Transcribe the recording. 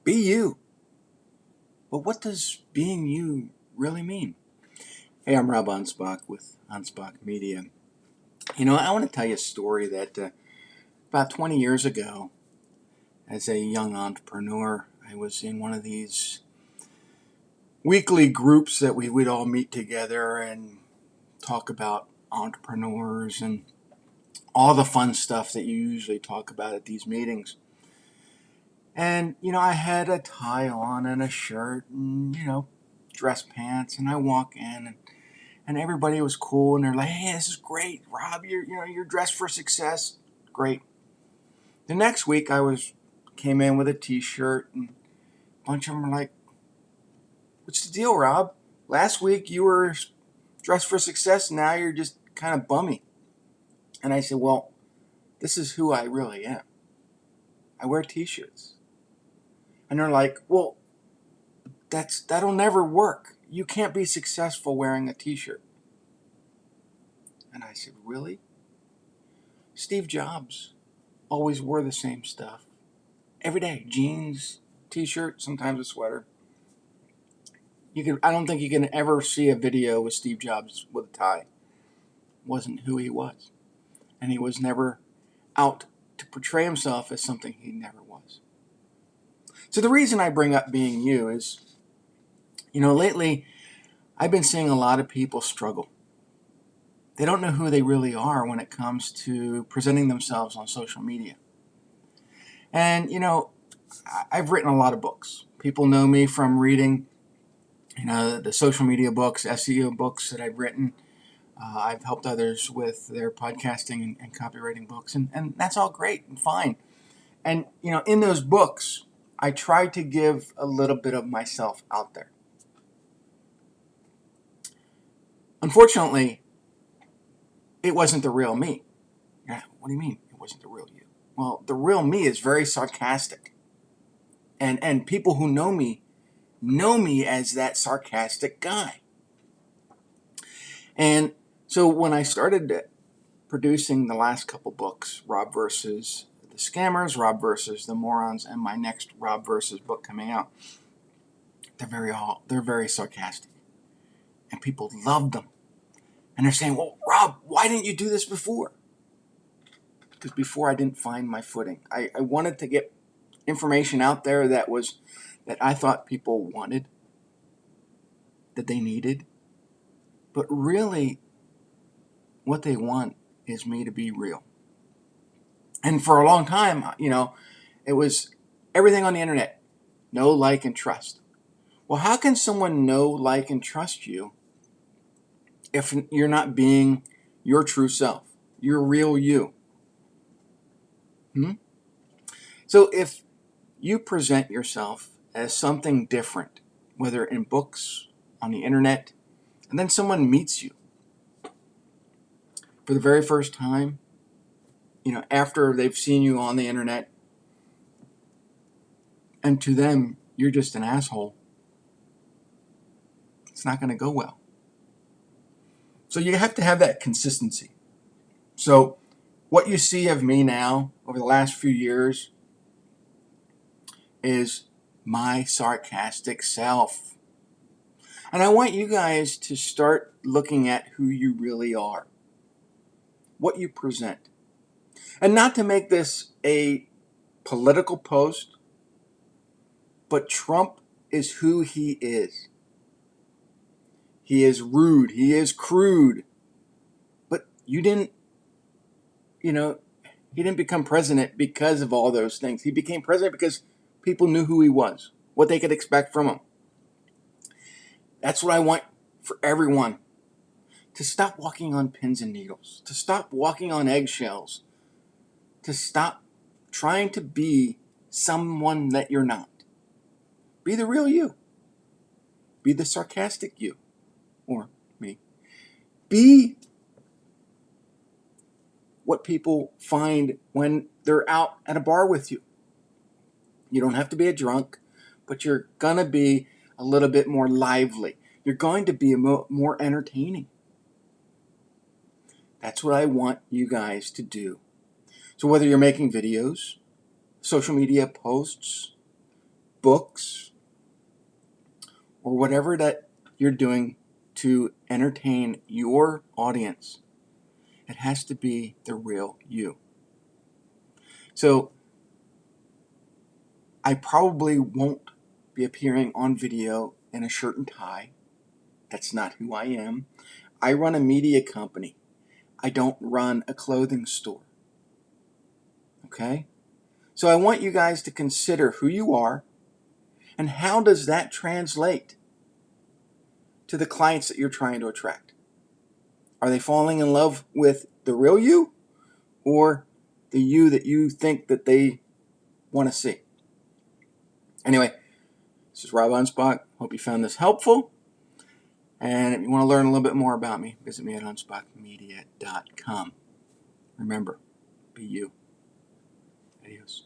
Be you. But what does being you really mean? Hey, I'm Rob Anspach with Anspach Media. I want to tell you a story that about 20 years ago, as a young entrepreneur, I was in one of these weekly groups that we would all meet together and talk about entrepreneurs and all the fun stuff that you usually talk about at these meetings. And, I had a tie on and a shirt and, dress pants, and I walk in and everybody was cool and they're like, "Hey, this is great, Rob, you're dressed for success." Great. The next week came in with a t-shirt and a bunch of them were like, "What's the deal, Rob? Last week you were dressed for success, now you're just kind of bummy." And I said, "Well, this is who I really am. I wear t-shirts." And they're like, "Well, that'll never work. You can't be successful wearing a t-shirt." And I said, "Really? Steve Jobs always wore the same stuff. Every day, jeans, t-shirt, sometimes a sweater. I don't think you can ever see a video with Steve Jobs with a tie. Wasn't who he was. And he was never out to portray himself as something he never was." So the reason I bring up being you is, lately I've been seeing a lot of people struggle. They don't know who they really are when it comes to presenting themselves on social media. And, I've written a lot of books. People know me from reading, the social media books, SEO books that I've written. I've helped others with their podcasting and copywriting books, and that's all great and fine. And, in those books, I try to give a little bit of myself out there. Unfortunately, it wasn't the real me. Yeah, what do you mean it wasn't the real you? Well, the real me is very sarcastic. And people who know me as that sarcastic guy. And so when I started producing the last couple books, Rob versus the Scammers, Rob versus the Morons, and my next Rob versus book coming out, they're very sarcastic. And people love them. And they're saying, "Well, Rob, why didn't you do this before?" Because before I didn't find my footing. I wanted to get information out there that I thought people wanted, that they needed. But really, what they want is me to be real. And for a long time, it was everything on the internet. Know, like, and trust. Well, how can someone know, like, and trust you if you're not being your true self, your real you? So if you present yourself as something different, whether in books, on the internet, and then someone meets you for the very first time, after they've seen you on the internet, and to them, you're just an asshole, it's not going to go well. So you have to have that consistency. So what you see of me now over the last few years is my sarcastic self. And I want you guys to start looking at who you really are, what you present. And not to make this a political post, but Trump is who he is. He is rude. He is crude. But he didn't become president because of all those things. He became president because people knew who he was, what they could expect from him. That's what I want for everyone. To stop walking on pins and needles. To stop walking on eggshells. To stop trying to be someone that you're not. Be the real you. Be the sarcastic you. Or me. Be what people find when they're out at a bar with you. You don't have to be a drunk, but you're going to be a little bit more lively. You're going to be more entertaining. That's what I want you guys to do. So whether you're making videos, social media posts, books, or whatever that you're doing to entertain your audience, it has to be the real you. So I probably won't be appearing on video in a shirt and tie. That's not who I am. I run a media company. I don't run a clothing store. Okay? So I want you guys to consider who you are and how does that translate to the clients that you're trying to attract. Are they falling in love with the real you or the you that you think that they want to see? Anyway, this is Rob Anspach. Hope you found this helpful. And if you want to learn a little bit more about me, visit me at anspachmedia.com. Remember, be you. Adios.